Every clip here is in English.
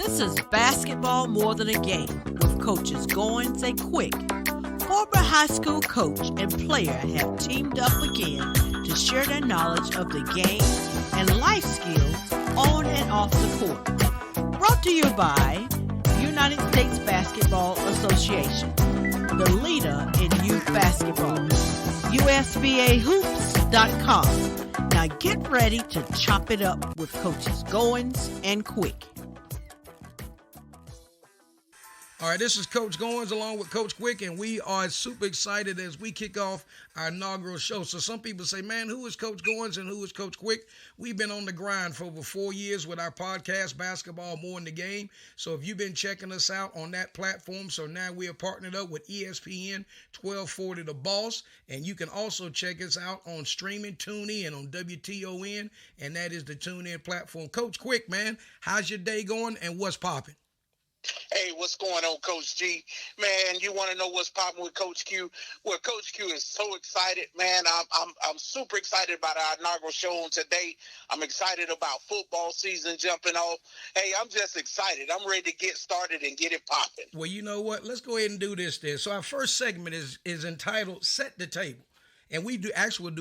This is Basketball More Than a Game with coaches Goins and Quick. Former high school coach and player have teamed up again to share their knowledge of the game and life skills on and off the court. Brought to you by United States Basketball Association, the leader in youth basketball. USBAHoops.com. Now get ready to chop it up with coaches Goins and Quick. All right, this is Coach Goins along with Coach Quick, and we are super excited as we kick off our inaugural show. So some people say, man, who is Coach Goins and who is Coach Quick? We've been on the grind for over 4 years with our podcast, Basketball More Than the Game. So if you've been checking us out on that platform, so now we are partnered up with ESPN 1240 The Boss, and you can also check us out on streaming, TuneIn, on WTON, and that is the TuneIn platform. Coach Quick, man, how's your day going and what's popping? Hey, what's going on, Coach G? Man, you want to know what's popping with Coach Q? Well, Coach Q is so excited, man. I'm super excited about our inaugural show on today. I'm excited about football season jumping off. Hey, I'm just excited. I'm ready to get started and get it popping. Well, you know what? Let's go ahead and do this then. So our first segment is entitled Set the Table. And we'll do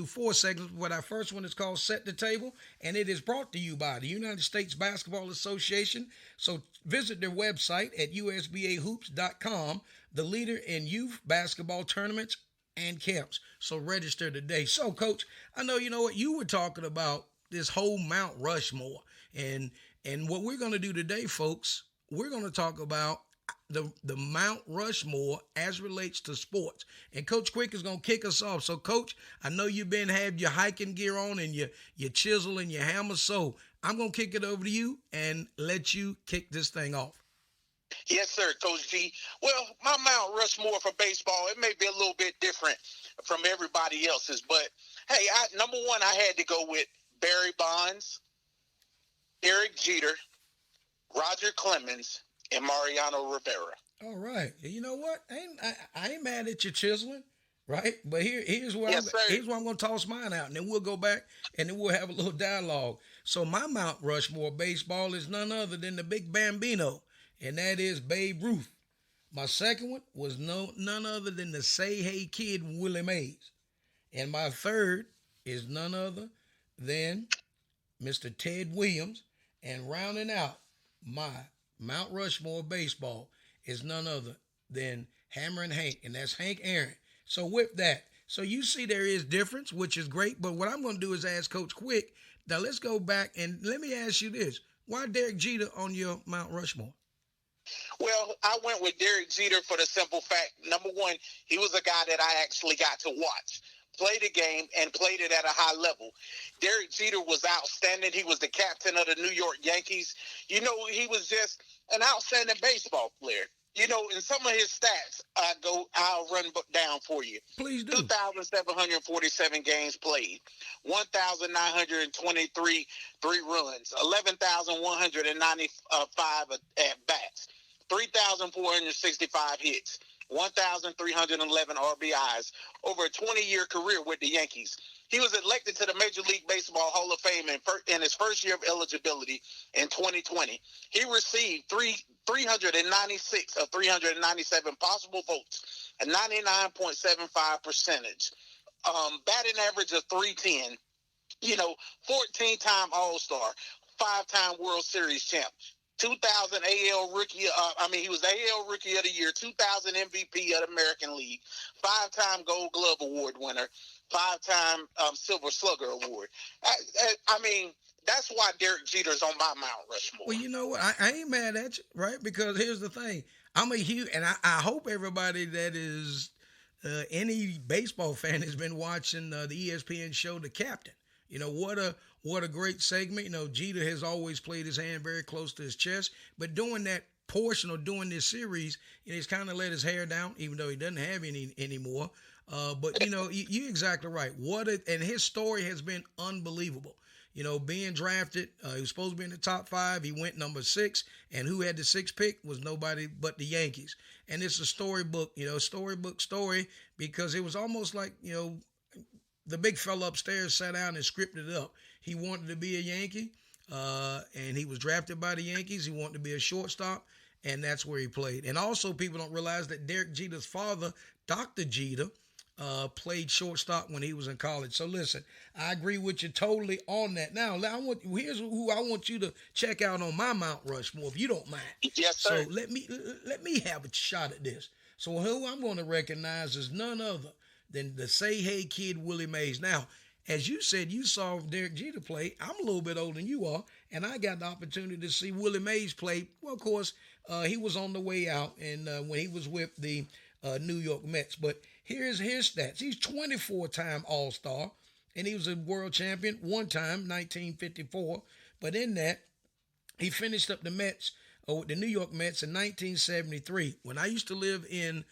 4 segments, but our first one is called Set the Table, and it is brought to you by the United States Basketball Association. So visit their website at usbahoops.com, the leader in youth basketball tournaments and camps. So register today. So, Coach, I know you were talking about this whole Mount Rushmore, and what we're going to do today, folks, we're going to talk about the Mount Rushmore as relates to sports. And Coach Quick is going to kick us off. So, Coach, I know you've have your hiking gear on and your chisel and your hammer. So I'm going to kick it over to you and let you kick this thing off. Yes, sir, Coach G. Well, my Mount Rushmore for baseball, it may be a little bit different from everybody else's. But, hey, number one, I had to go with Barry Bonds, Derek Jeter, Roger Clemens, and Mariano Rivera. All right. You know what? I ain't mad at your chiseling, right? But here's where I'm going to toss mine out, and then we'll go back, and then we'll have a little dialogue. So my Mount Rushmore baseball is none other than the Big Bambino, and that is Babe Ruth. My second one was none other than the Say Hey Kid, Willie Mays. And my third is none other than Mr. Ted Williams. And rounding out my Mount Rushmore baseball is none other than Hammer and Hank, and that's Hank Aaron. So with that, so you see there is difference, which is great, but what I'm going to do is ask Coach Quick. Now let's go back and let me ask you this. Why Derek Jeter on your Mount Rushmore? Well, I went with Derek Jeter for the simple fact, number one, he was a guy that I actually got to watch, play the game, and played it at a high level. Derek Jeter was outstanding. He was the captain of the New York Yankees. He was just an outstanding baseball player. In some of his stats, I'll run down for you. Please do. 2,747 games played, 1,923 runs, 11,195 at-bats, 3,465 hits, 1,311 RBIs, over a 20-year career with the Yankees. He was elected to the Major League Baseball Hall of Fame in his first year of eligibility in 2020. He received 396 of 397 possible votes, a 99.75 percentage, batting average of 310, 14-time All-Star, 5-time World Series champ, 2000 AL Rookie, he was AL Rookie of the Year, 2000 MVP of the American League, 5-time Gold Glove Award winner, 5-time Silver Slugger Award. That's why Derek Jeter's on my Mount Rushmore. Well, you know what? I ain't mad at you, right? Because here's the thing. I'm a huge, and I hope everybody that is any baseball fan has been watching the ESPN show The Captain. What a great segment. Jeter has always played his hand very close to his chest, but during that portion of doing this series, he's kind of let his hair down, even though he doesn't have any anymore. But you're exactly right. And his story has been unbelievable. Being drafted, he was supposed to be in the top 5. He went number 6, and who had the 6th pick was nobody but the Yankees. And it's a storybook story, because it was almost like, the big fella upstairs sat down and scripted it up. He wanted to be a Yankee. and he was drafted by the Yankees. He wanted to be a shortstop, and that's where he played. And also, people don't realize that Derek Jeter's father, Dr. Jeter, played shortstop when he was in college. So listen, I agree with you totally on that. Now, here's who I want you to check out on my Mount Rushmore, if you don't mind. Yes, sir. So let me have a shot at this. So who I'm going to recognize is none other than the Say Hey Kid, Willie Mays. Now, as you said, you saw Derek Jeter play. I'm a little bit older than you are, and I got the opportunity to see Willie Mays play. Well, of course, he was on the way out, and when he was with the New York Mets. But here's his stats. He's 24-time All-Star, and he was a world champion one time, 1954. But in that, he finished up the Mets, the New York Mets, in 1973. When I used to live in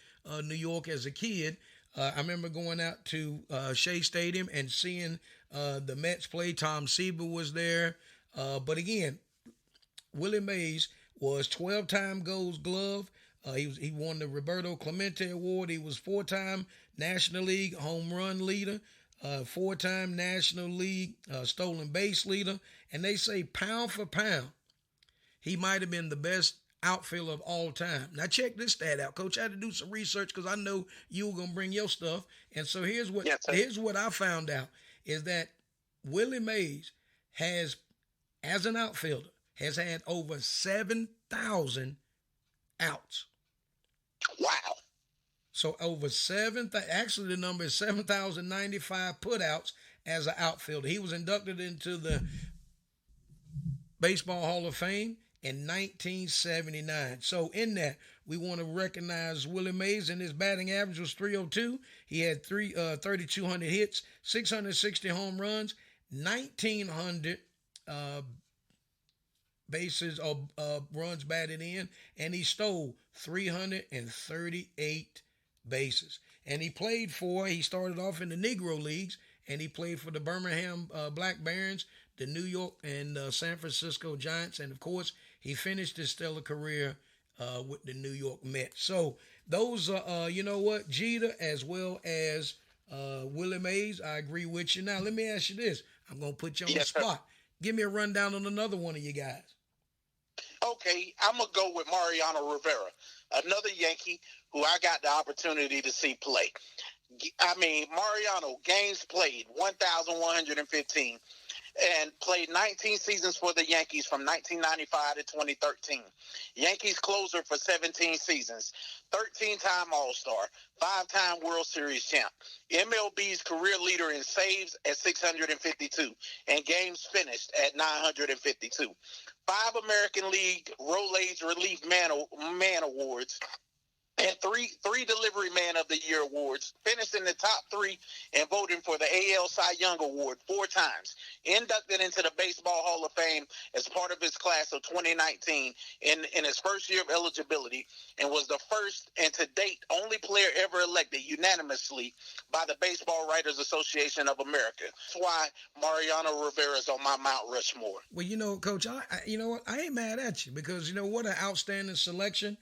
New York as a kid, I remember going out to Shea Stadium and seeing the Mets play. Tom Seaver was there. But again, Willie Mays was 12-time Gold Glove. He won the Roberto Clemente Award. He was 4-time National League home run leader, 4-time National League stolen base leader. And they say pound for pound, he might have been the best outfielder of all time. Now check this stat out, Coach. I had to do some research because I know you were gonna bring your stuff. And so here's what I found out is that Willie Mays has, as an outfielder, has had over 7,000 outs. Wow. So over actually the number is 7,095 putouts as an outfielder. He was inducted into the Baseball Hall of Fame in 1979. So in that, we want to recognize Willie Mays, and his batting average was 302. He had 3,200 hits, 660 home runs, 1,900 bases or runs batted in, and he stole 338 bases. And he started off in the Negro Leagues, and he played for the Birmingham Black Barons, the New York and San Francisco Giants, and of course, he finished his stellar career with the New York Mets. So those are, you know what, Jeter as well as Willie Mays, I agree with you. Now, let me ask you this. I'm going to put you on the spot. Give me a rundown on another one of you guys. Okay, I'm going to go with Mariano Rivera, another Yankee who I got the opportunity to see play. I mean, Mariano, games played, 1,115, and played 19 seasons for the Yankees from 1995 to 2013. Yankees closer for 17 seasons, 13-time All-Star, 5-time World Series champ, MLB's career leader in saves at 652, and games finished at 952. 5 American League Roll-Age Relief Man Awards, and three Delivery Man of the Year awards, finished in the top 3 and voting for the AL Cy Young Award 4 times, inducted into the Baseball Hall of Fame as part of his class of 2019 in his first year of eligibility, and was the first and to date only player ever elected unanimously by the Baseball Writers Association of America. That's why Mariano Rivera is on my Mount Rushmore. Well, you know, Coach, you know what? I ain't mad at you because, you know, what an outstanding selection.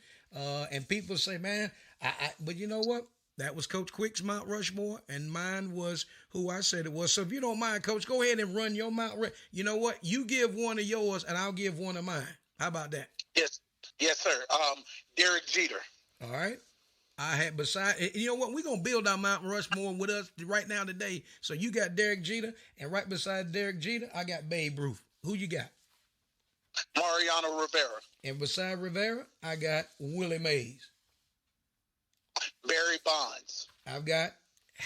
And people say, man, but you know what? That was Coach Quick's Mount Rushmore, and mine was who I said it was. So if you don't mind, Coach, go ahead and run your Mount Rushmore. You know what? You give one of yours, and I'll give one of mine. How about that? Yes, sir. Derek Jeter. All right. You know what? We're going to build our Mount Rushmore with us right now today. So you got Derek Jeter, and right beside Derek Jeter, I got Babe Ruth. Who you got? Mariano Rivera. And beside Rivera, I got Willie Mays. Barry Bonds. I've got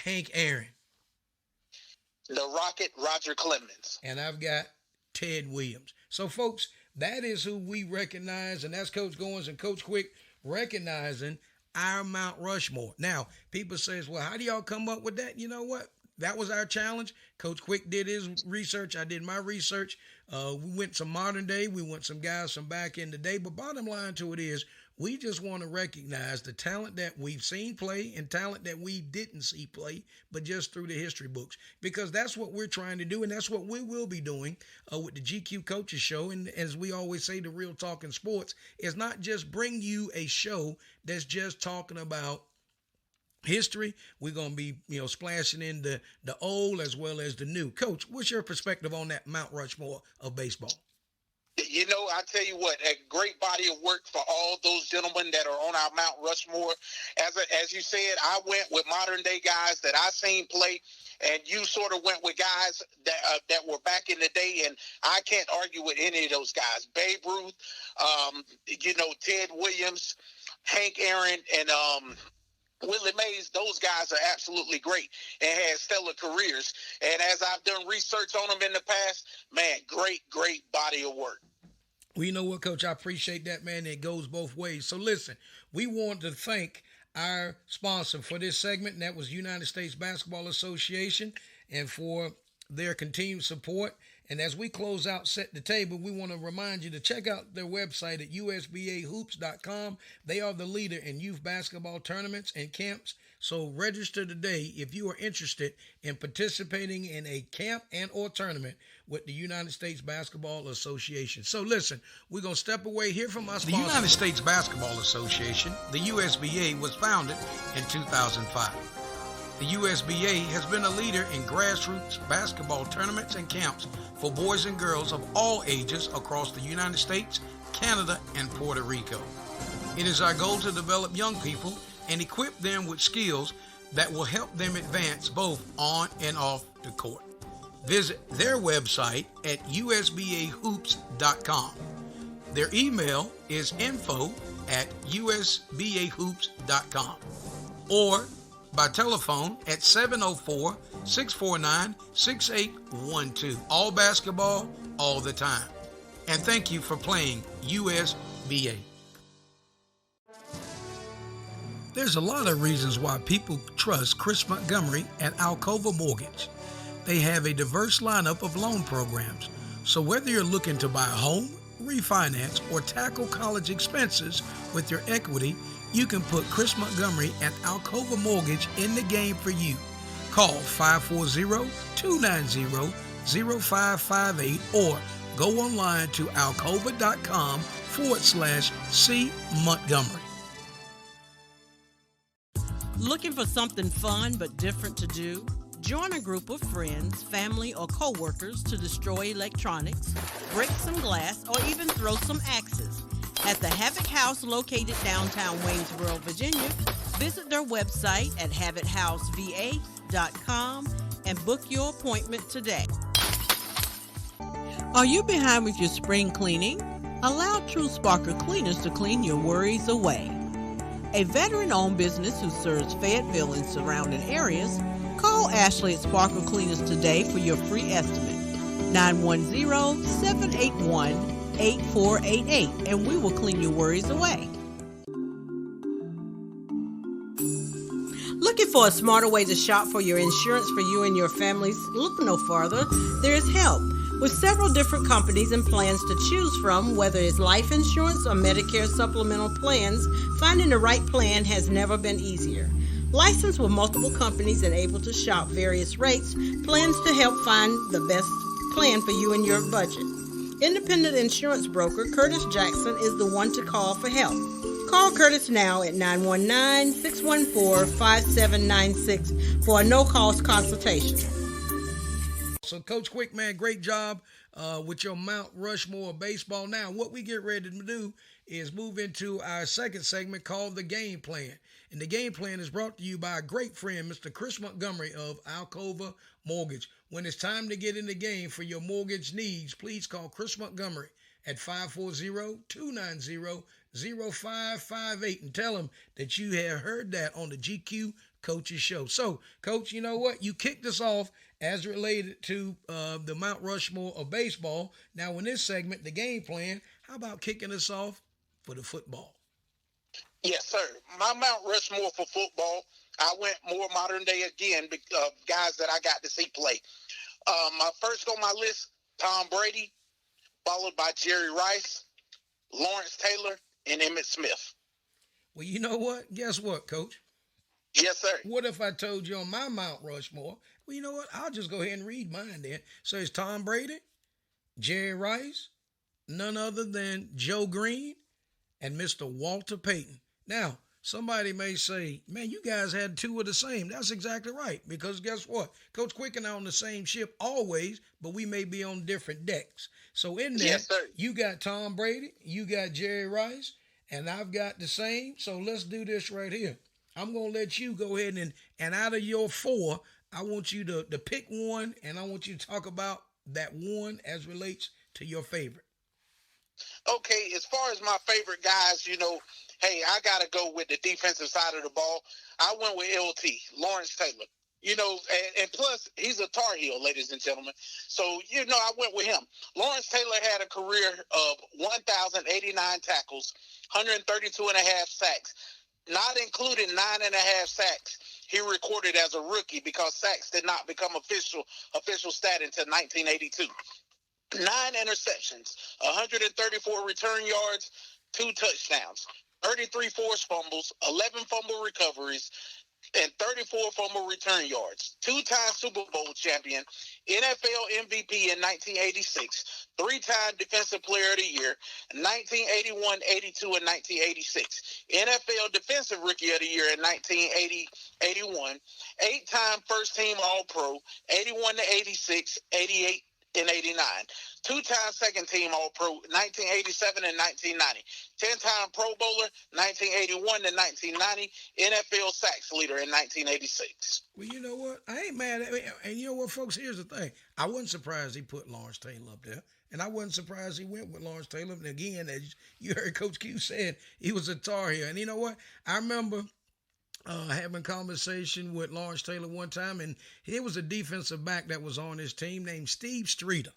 Hank Aaron. The Rocket, Roger Clemens. And I've got Ted Williams. So, folks, that is who we recognize, and that's Coach Goins and Coach Quick recognizing our Mount Rushmore. Now, people say, well, how do y'all come up with that? You know what? That was our challenge. Coach Quick did his research. I did my research. We went some modern day. We went some guys from back in the day. But bottom line to it is, we just want to recognize the talent that we've seen play and talent that we didn't see play, but just through the history books. Because that's what we're trying to do, and that's what we will be doing with the GQ Coaches Show. And as we always say, the Real Talk in Sports is not just bring you a show that's just talking about history. We're going to be, splashing in the old as well as the new. Coach, what's your perspective on that Mount Rushmore of baseball? You know, I tell you what, a great body of work for all those gentlemen that are on our Mount Rushmore. As you said, I went with modern day guys that I seen play, and you sort of went with guys that were back in the day, and I can't argue with any of those guys. Babe Ruth, Ted Williams, Hank Aaron, and Willie Mays, those guys are absolutely great and had stellar careers. And as I've done research on them in the past, man, great body of work. Well, you know what, Coach? I appreciate that, man. It goes both ways. So listen, we want to thank our sponsor for this segment, and that was United States Basketball Association, and for their continued support. And as we close out Set the Table, we want to remind you to check out their website at usbahoops.com. They are the leader in youth basketball tournaments and camps. So register today if you are interested in participating in a camp and or tournament with the United States Basketball Association. So listen, we're going to step away here from our sponsor. The United States Basketball Association, the USBA, was founded in 2005. The USBA has been a leader in grassroots basketball tournaments and camps for boys and girls of all ages across the United States, Canada, and Puerto Rico. It is our goal to develop young people and equip them with skills that will help them advance both on and off the court. Visit their website at usbahoops.com. Their email is info@usbahoops.com or by telephone at 704-649-6812. All basketball, all the time. And thank you for playing USBA. There's a lot of reasons why people trust Chris Montgomery at Alcova Mortgage. They have a diverse lineup of loan programs. So whether you're looking to buy a home, refinance, or tackle college expenses with your equity, you can put Chris Montgomery at Alcova Mortgage in the game for you. Call 540-290-0558 or go online to alcova.com/C Montgomery. Looking for something fun but different to do? Join a group of friends, family, or co-workers to destroy electronics, break some glass, or even throw some axes. At the Havoc House located downtown Waynesboro, Virginia, visit their website at havochouseva.com and book your appointment today. Are you behind with your spring cleaning? Allow True Sparkle Cleaners to clean your worries away. A veteran-owned business who serves Fayetteville and surrounding areas, call Ashley at Sparkle Cleaners today for your free estimate. 910-781-8488, and we will clean your worries away. Looking for a smarter way to shop for your insurance for you and your families? Look no farther. There is help. With several different companies and plans to choose from, whether it's life insurance or Medicare supplemental plans, finding the right plan has never been easier. Licensed with multiple companies and able to shop various rates, plans to help find the best plan for you and your budget. Independent insurance broker Curtis Jackson is the one to call for help. Call Curtis now at 919-614-5796 for a no-cost consultation. So, Coach Quick, man, great job with your Mount Rushmore baseball. Now, what we get ready to do is move into our second segment called The Game Plan. And the game plan is brought to you by a great friend, Mr. Chris Montgomery of Alcova Mortgage. When it's time to get in the game for your mortgage needs, please call Chris Montgomery at 540-290-0558 and tell him that you have heard that on the GQ Coaches Show. So, Coach, you know what? You kicked us off as related to the Mount Rushmore of baseball. Now, in this segment, the game plan, how about kicking us off for the football? Yes, sir. My Mount Rushmore for football, I went more modern day again, guys that I got to see play. My first on my list, Tom Brady, followed by Jerry Rice, Lawrence Taylor, and Emmitt Smith. Well, you know what? Guess what, Coach? Yes, sir. What if I told you on my Mount Rushmore? Well, you know what? I'll just go ahead and read mine then. So it's Tom Brady, Jerry Rice, none other than Joe Green, and Mr. Walter Payton. Now, Somebody may say, man, you guys had two of the same. That's exactly right. Because guess what? Coach Quick and I on the same ship always, but we may be on different decks. So in there, Yes, sir. you got Tom Brady, you got Jerry Rice, and I've got the same. So let's do this right here. I'm going to let you go ahead and out of your four, I want you to pick one, and I want you to talk about that one as relates to your favorite. Okay, as far as my favorite guys, hey, I got to go with the defensive side of the ball. I went with LT, Lawrence Taylor. And plus, he's a Tar Heel, ladies and gentlemen. So, I went with him. Lawrence Taylor had a career of 1,089 tackles, 132 and a half sacks, not including 9.5 sacks he recorded as a rookie because sacks did not become official stat until 1982. 9 interceptions, 134 return yards, 2 touchdowns, 33 forced fumbles, 11 fumble recoveries, and 34 fumble return yards. 2-time Super Bowl champion, NFL MVP in 1986, 3-time Defensive Player of the Year, 1981, 82, and 1986. NFL Defensive Rookie of the Year in 1980, 81, 8-time First Team All-Pro, 81 to 86, 88, and 89. 2-time second team All-Pro, 1987 and 1990. 10-time Pro Bowler, 1981 to 1990. NFL sacks leader in 1986. Well, you know what? I ain't mad at me. And you know what, folks? Here's the thing. I wasn't surprised he put Lawrence Taylor up there. And I wasn't surprised he went with Lawrence Taylor. And again, as you heard Coach Q said, he was a Tar Heel. And you know what? I remember having conversation with Lawrence Taylor one time, and he was a defensive back that was on his team named Steve Streeter.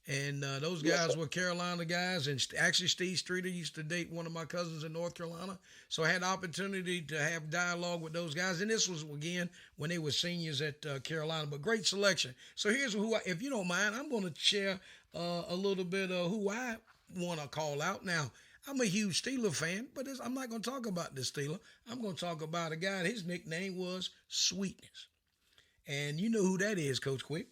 And those guys were Carolina guys, and actually Steve Streeter used to date one of my cousins in North Carolina. So I had the opportunity to have dialogue with those guys, and this was, again, when they were seniors at Carolina, but great selection. So here's who, if you don't mind, I'm going to share a little bit of who I want to call out. Now, I'm a huge Steeler fan, but I'm not going to talk about the Steeler. I'm going to talk about a guy, his nickname was Sweetness. And you know who that is, Coach Quick.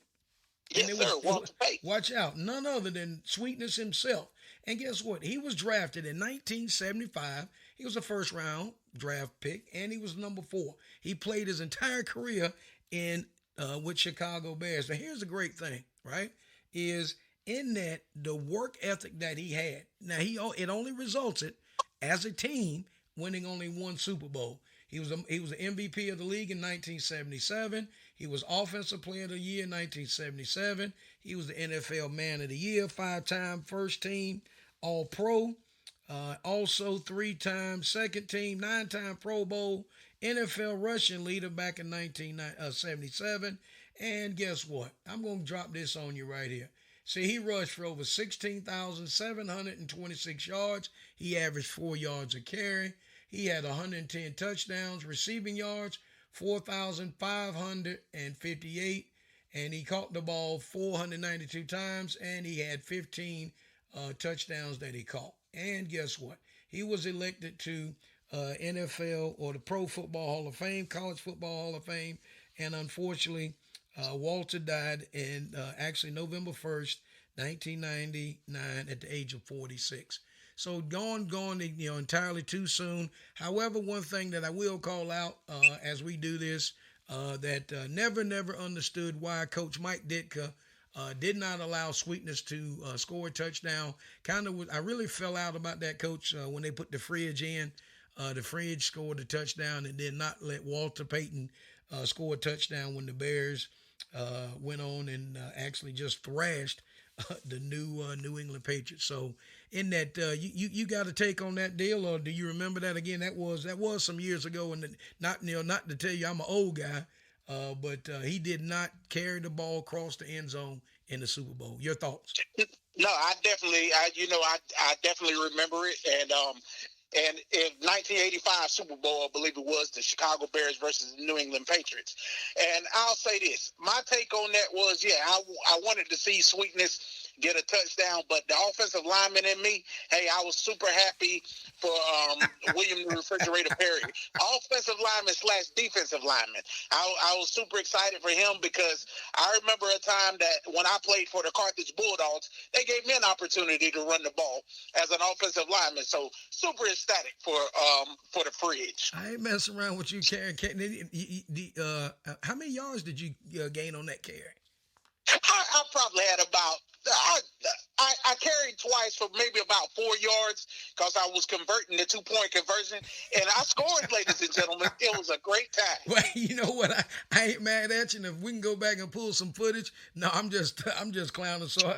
Yes, sir. Walter Payton. Watch out. None other than Sweetness himself. And guess what? He was drafted in 1975. He was a first-round draft pick, and he was number 4. He played his entire career with Chicago Bears. Now, here's the great thing, right, is in that the work ethic that he had. Now, it only resulted as a team winning only one Super Bowl. He was the MVP of the league in 1977. He was Offensive Player of the Year in 1977. He was the NFL Man of the Year, 5-time first team All-Pro. Also 3-time second team, 9-time Pro Bowl, NFL rushing leader back in 1977. And guess what? I'm going to drop this on you right here. See, he rushed for over 16,726 yards. He averaged 4 yards a carry. He had 110 touchdowns, receiving yards, 4,558, and he caught the ball 492 times, and he had 15 touchdowns that he caught. And guess what? He was elected to NFL or the Pro Football Hall of Fame, College Football Hall of Fame, and unfortunately, Walter died in actually November 1st, 1999 at the age of 46. So gone, entirely too soon. However, one thing that I will call out as we do this, that never understood why Coach Mike Ditka did not allow Sweetness to score a touchdown. I really fell out about that, Coach, when they put the fridge in. The fridge scored a touchdown and did not let Walter Payton score a touchdown when the Bears went on and actually just thrashed the New England Patriots. So in that, you got a take on that deal, or do you remember that again? That was some years ago, and not to tell you I'm an old guy, but he did not carry the ball across the end zone in the Super Bowl. Your thoughts? No, I definitely remember it, and in 1985 Super Bowl, I believe it was, the Chicago Bears versus the New England Patriots. And I'll say this, my take on that was, I wanted to see Sweetness get a touchdown, but the offensive lineman in me, hey, I was super happy for William the Refrigerator Perry, offensive lineman / defensive lineman. I was super excited for him because I remember a time that when I played for the Carthage Bulldogs, they gave me an opportunity to run the ball as an offensive lineman. So super thermostatic for the fridge. I ain't messing around with you carrying. How many yards did you gain on that carry? I probably had about I carried twice for maybe about 4 yards because I was converting the 2-point conversion, and I scored, ladies and gentlemen. It was a great time. Well, you know what? I ain't mad at you. And if we can go back and pull some footage, no, I'm just clowning. So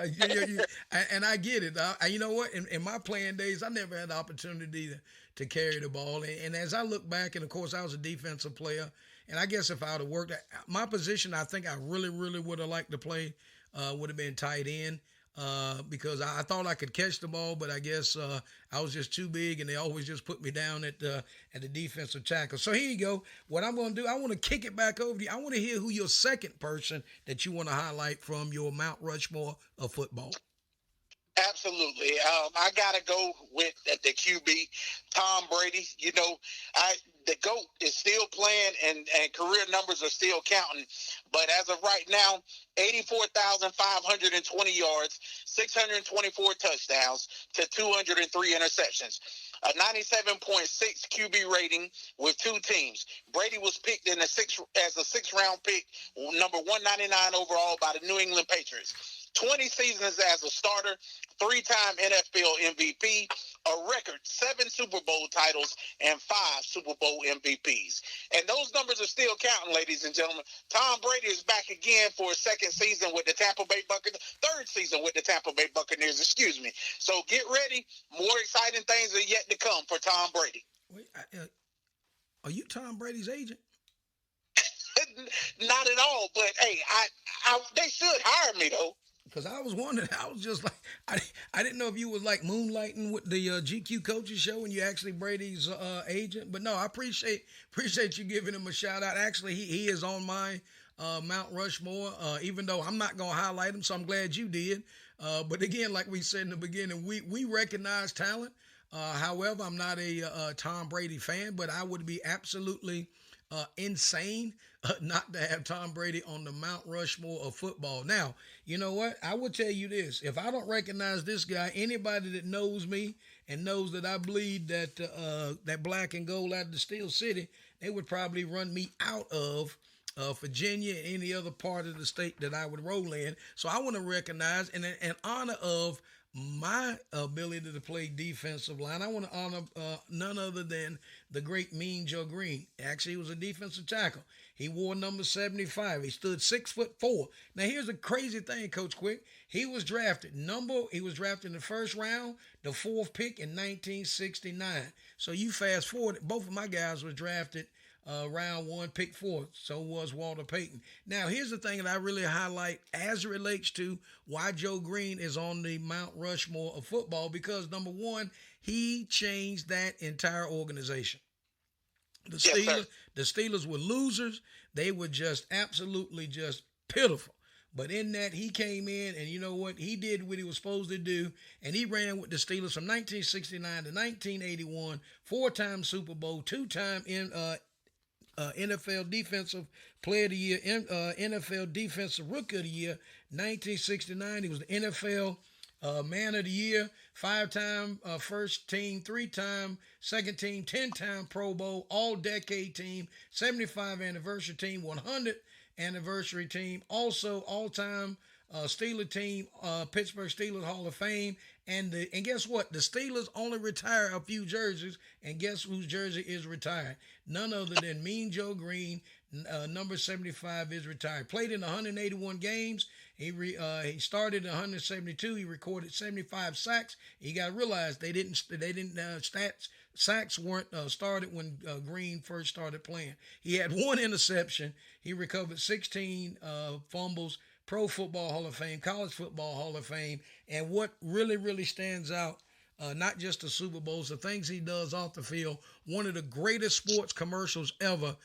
and I get it. You know what? In my playing days, I never had the opportunity to carry the ball. And as I look back, and of course I was a defensive player, and I guess if I would have worked my position, I think I really, really would have liked to play. Would have been tight end because I thought I could catch the ball, but I guess I was just too big, and they always just put me down at the defensive tackle. So here you go. What I'm going to do, I want to kick it back over to you. I want to hear who your second person that you want to highlight from your Mount Rushmore of football. Absolutely. I got to go with the QB, Tom Brady. You know, the GOAT is still playing and career numbers are still counting. But as of right now, 84,520 yards, 624 touchdowns to 203 interceptions. A 97.6 QB rating with 2 teams. Brady was picked as a 6th-round pick, number 199 overall by the New England Patriots. 20 seasons as a starter, 3-time NFL MVP, a record 7 Super Bowl titles, and 5 Super Bowl MVPs. And those numbers are still counting, ladies and gentlemen. Tom Brady is back again for a 2nd season with the Tampa Bay Buccaneers, 3rd season with the Tampa Bay Buccaneers, So get ready. More exciting things are yet to come for Tom Brady. Wait, are you Tom Brady's agent? Not at all, but hey, they should hire me though. Because I was wondering, I was just like, I didn't know if you was like moonlighting with the GQ Coaches Show and you actually Brady's agent. But no, I appreciate you giving him a shout out. Actually, he is on my Mount Rushmore, even though I'm not going to highlight him, so I'm glad you did. But again, like we said in the beginning, we recognize talent. However, I'm not a Tom Brady fan, but I would be absolutely insane not to have Tom Brady on the Mount Rushmore of football. Now, you know what? I will tell you this. If I don't recognize this guy, anybody that knows me and knows that I bleed that black and gold out of the Steel City, they would probably run me out of Virginia and any other part of the state that I would roll in. So I want to recognize, in honor of my ability to play defensive line, I want to honor none other than the great Mean Joe Green. Actually, he was a defensive tackle. He wore number 75. He stood 6'4". Now, here's the crazy thing, Coach Quick. He was drafted in the 1st round, the 4th pick in 1969. So you fast forward, both of my guys were drafted round 1, pick 4. So was Walter Payton. Now, here's the thing that I really highlight as it relates to why Joe Green is on the Mount Rushmore of football, because number one, he changed that entire organization. The Steelers were losers. They were just absolutely just pitiful. But in that, he came in, and you know what? He did what he was supposed to do, and he ran with the Steelers from 1969 to 1981, 4-time Super Bowl, 2-time NFL Defensive Player of the Year, NFL Defensive Rookie of the Year. 1969, he was the NFL Man of the Year, 5-time first team, 3-time second team, 10-time Pro Bowl, all-decade team, 75 anniversary team, 100 anniversary team, also all-time Steeler team, Pittsburgh Steelers Hall of Fame. And guess what? The Steelers only retire a few jerseys, and guess whose jersey is retired? None other than Mean Joe Green. Number 75 is retired. Played in 181 games. He started in 172. He recorded 75 sacks. You got to realize sacks weren't started when Green first started playing. He had 1 interception. He recovered 16 fumbles. Pro Football Hall of Fame, College Football Hall of Fame. And what really, really stands out, not just the Super Bowls, the things he does off the field, one of the greatest sports commercials ever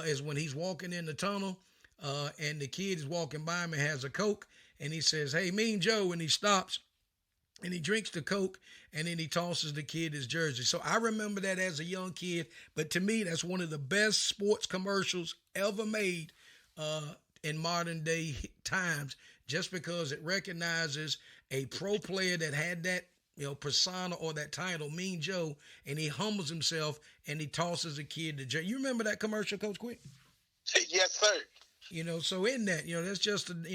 is when he's walking in the tunnel and the kid is walking by him and has a Coke, and he says, "Hey, Mean Joe," and he stops and he drinks the Coke, and then he tosses the kid his jersey. So I remember that as a young kid, but to me, that's one of the best sports commercials ever made in modern day times, just because it recognizes a pro player that had that persona or that title, Mean Joe, and he humbles himself and he tosses a kid to jail. You remember that commercial, Coach Quick? Yes, sir. So in that,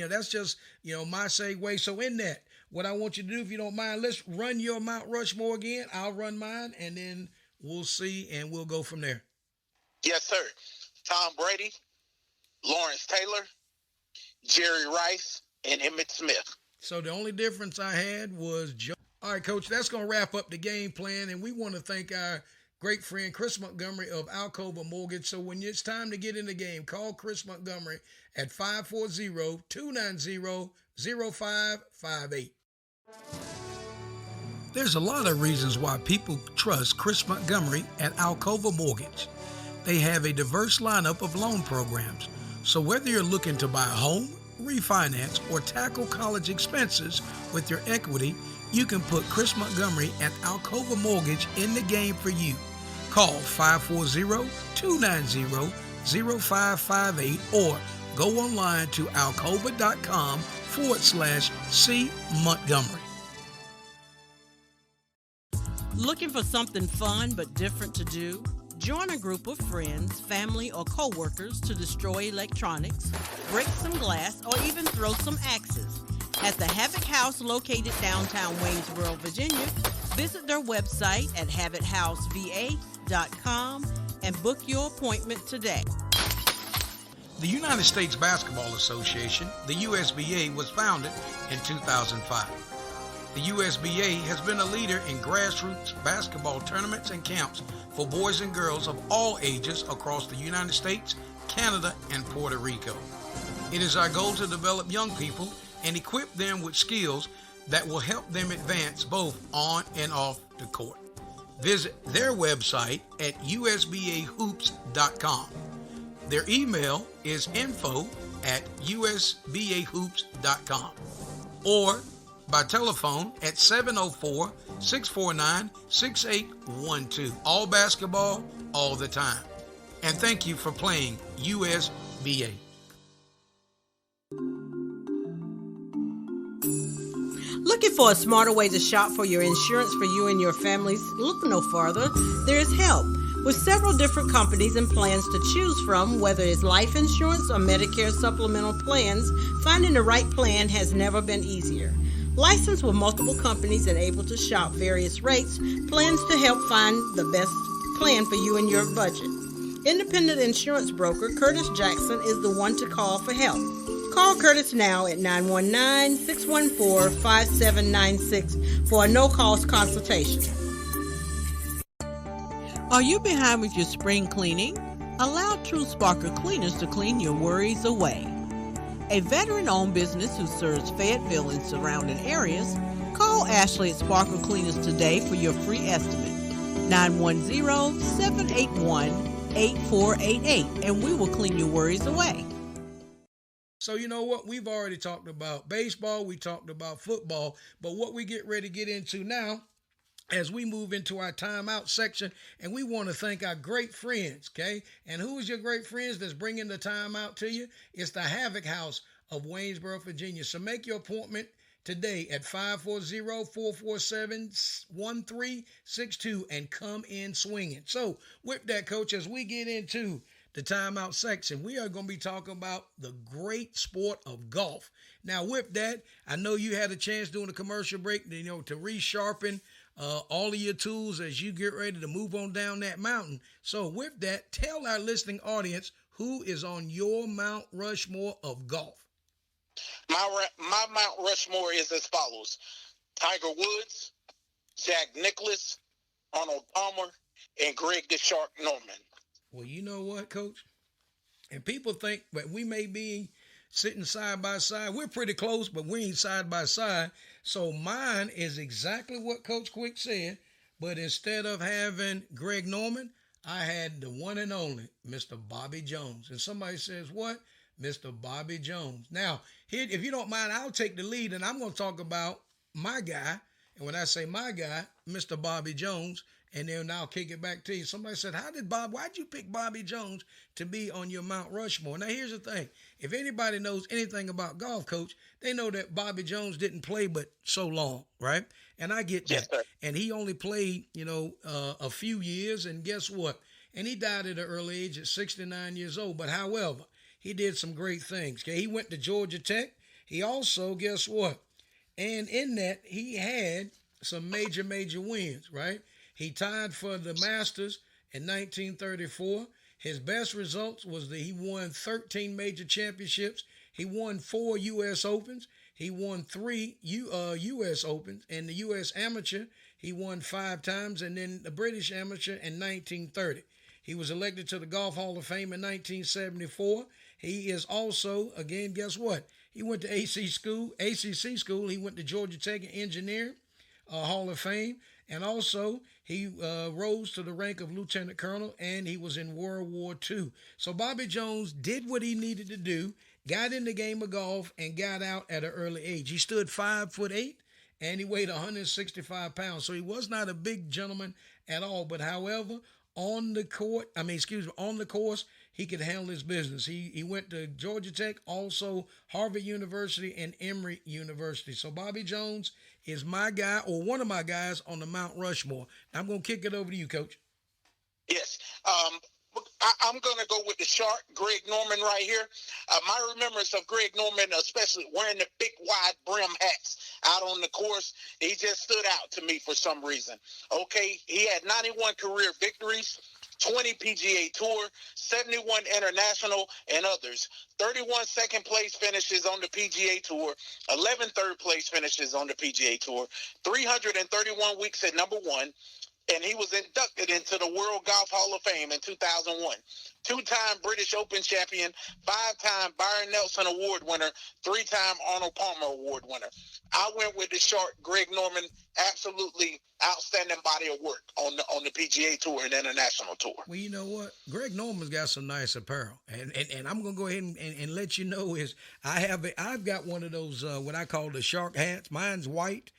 that's just my segue. So in that, what I want you to do, if you don't mind, let's run your Mount Rushmore again. I'll run mine, and then we'll see, and we'll go from there. Yes, sir. Tom Brady, Lawrence Taylor, Jerry Rice, and Emmitt Smith. So the only difference I had was Joe. All right, Coach, that's going to wrap up the game plan, and we want to thank our great friend Chris Montgomery of Alcova Mortgage. So when it's time to get in the game, call Chris Montgomery at 540-290-0558. There's a lot of reasons why people trust Chris Montgomery at Alcova Mortgage. They have a diverse lineup of loan programs. So whether you're looking to buy a home, refinance, or tackle college expenses with your equity, you can put Chris Montgomery at Alcova Mortgage in the game for you. Call 540-290-0558 or go online to alcova.com/C Montgomery. Looking for something fun but different to do? Join a group of friends, family, or co-workers to destroy electronics, break some glass, or even throw some axes. At the Havoc House located downtown Waynesboro, Virginia, visit their website at havochouseva.com and book your appointment today. The United States Basketball Association, the USBA, was founded in 2005. The USBA has been a leader in grassroots basketball tournaments and camps for boys and girls of all ages across the United States, Canada, and Puerto Rico. It is our goal to develop young people and equip them with skills that will help them advance both on and off the court. Visit their website at usbahoops.com. Their email is info@usbahoops.com or by telephone at 704-649-6812. All basketball, all the time. And thank you for playing USBA. Looking for a smarter way to shop for your insurance for you and your families? Look no farther. There is help. With several different companies and plans to choose from, whether it's life insurance or Medicare supplemental plans, finding the right plan has never been easier. Licensed with multiple companies and able to shop various rates, plans to help find the best plan for you and your budget. Independent insurance broker Curtis Jackson is the one to call for help. Call Curtis now at 919-614-5796 for a no-cost consultation. Are you behind with your spring cleaning? Allow True Sparkle Cleaners to clean your worries away. A veteran-owned business who serves Fayetteville and surrounding areas, call Ashley at Sparkle Cleaners today for your free estimate. 910-781-8488, and we will clean your worries away. So you know what? We've already talked about baseball. We talked about football. But what we get ready to get into now as we move into our timeout section, and we want to thank our great friends, okay? And who is your great friends that's bringing the timeout to you? It's the Havoc House of Waynesboro, Virginia. So make your appointment today at 540-447-1362 and come in swinging. So with that, Coach, as we get into the timeout section, we are going to be talking about the great sport of golf. Now, with that, I know you had a chance during the commercial break, to resharpen all of your tools as you get ready to move on down that mountain. So with that, tell our listening audience who is on your Mount Rushmore of golf. My Mount Rushmore is as follows: Tiger Woods, Jack Nicklaus, Arnold Palmer, and Greg the Shark Norman. Well, you know what, Coach? And people think that we may be sitting side by side. We're pretty close, but we ain't side by side. So mine is exactly what Coach Quick said, but instead of having Greg Norman, I had the one and only Mr. Bobby Jones. And somebody says, what? Mr. Bobby Jones. Now, here, if you don't mind, I'll take the lead, and I'm going to talk about my guy. And when I say my guy, Mr. Bobby Jones, And then I'll kick it back to you. Somebody said, why'd you pick Bobby Jones to be on your Mount Rushmore? Now, here's the thing. If anybody knows anything about golf, Coach, they know that Bobby Jones didn't play but so long, right? And I get that. Yes, sir. And he only played, a few years. And guess what? And he died at an early age at 69 years old. But however, he did some great things. Okay, he went to Georgia Tech. He also, guess what? And in that, he had some major wins, right? He tied for the Masters in 1934. His best results was that he won 13 major championships. He won 4 U.S. Opens. He won 3 U.S. Opens. And the U.S. Amateur, he won 5 times. And then the British Amateur in 1930. He was elected to the Golf Hall of Fame in 1974. He is also, again, guess what? He went to ACC school. He went to Georgia Tech Engineering Hall of Fame. And also, he rose to the rank of lieutenant colonel, and he was in World War II. So Bobby Jones did what he needed to do, got in the game of golf, and got out at an early age. He stood 5'8", and he weighed 165 pounds. So he was not a big gentleman at all. But however, on the course, he could handle his business. He went to Georgia Tech, also Harvard University and Emory University. So Bobby Jones is my guy, or one of my guys, on the Mount Rushmore. Now I'm going to kick it over to you, Coach. Yes. I'm going to go with the shark, Greg Norman, right here. My remembrance of Greg Norman, especially wearing the big wide brim hats out on the course, he just stood out to me for some reason. Okay, he had 91 career victories, 20 PGA Tour, 71 International, and others. 31 second-place finishes on the PGA Tour, 11 third-place finishes on the PGA Tour, 331 weeks at number 1, and he was inducted into the World Golf Hall of Fame in 2001. 2-time British Open champion, 5-time Byron Nelson Award winner, 3-time Arnold Palmer Award winner. I went with the shark, Greg Norman. Absolutely outstanding body of work on the PGA Tour and International Tour. Well, you know what? Greg Norman's got some nice apparel, and I'm gonna go ahead and let you know is I've got one of those what I call the shark hats. Mine's white.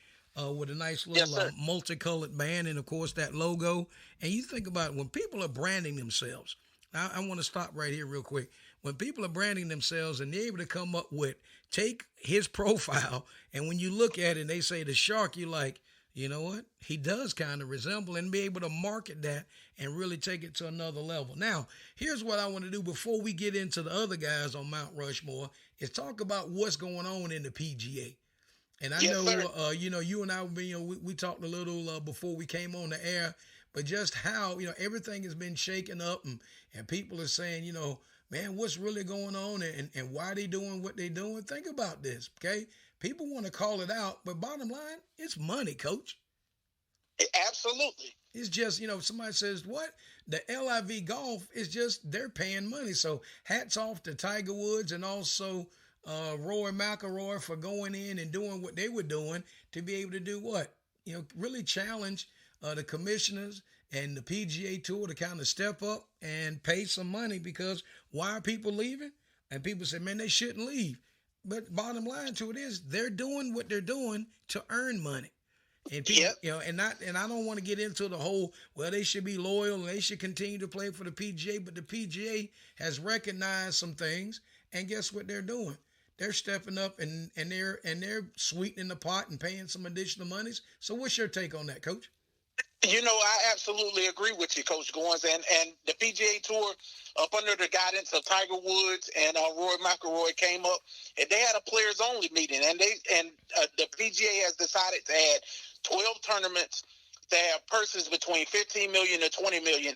With a nice little multicolored band and, of course, that logo. And you think about it, when people are branding themselves, I want to stop right here real quick. When people are branding themselves and they're able to come up with, take his profile, and when you look at it and they say the shark, you're like, you know what? He does kind of resemble, and be able to market that and really take it to another level. Now, here's what I want to do before we get into the other guys on Mount Rushmore is talk about what's going on in the PGA. And I know, you and I, we talked a little before we came on the air, but just how, everything has been shaken up and people are saying, man, what's really going on and why they doing what they doing? Think about this, okay? People want to call it out, but bottom line, it's money, Coach. Absolutely. It's just, somebody says, what? The LIV Golf is just, they're paying money. So hats off to Tiger Woods and also Roy McIlroy for going in and doing what they were doing to be able to do what? Really challenge the commissioners and the PGA Tour to kind of step up and pay some money, because why are people leaving? And people say, man, they shouldn't leave. But bottom line to it is they're doing what they're doing to earn money. And people, and I don't want to get into the whole, well, they should be loyal and they should continue to play for the PGA, but the PGA has recognized some things, and guess what they're doing? They're stepping up and they're sweetening the pot and paying some additional monies. So what's your take on that, Coach? I absolutely agree with you, Coach Goins. And the PGA Tour, up under the guidance of Tiger Woods and Roy McIlroy, came up, and they had a players-only meeting. And the PGA has decided to add 12 tournaments that have purses between $15 million to $20 million,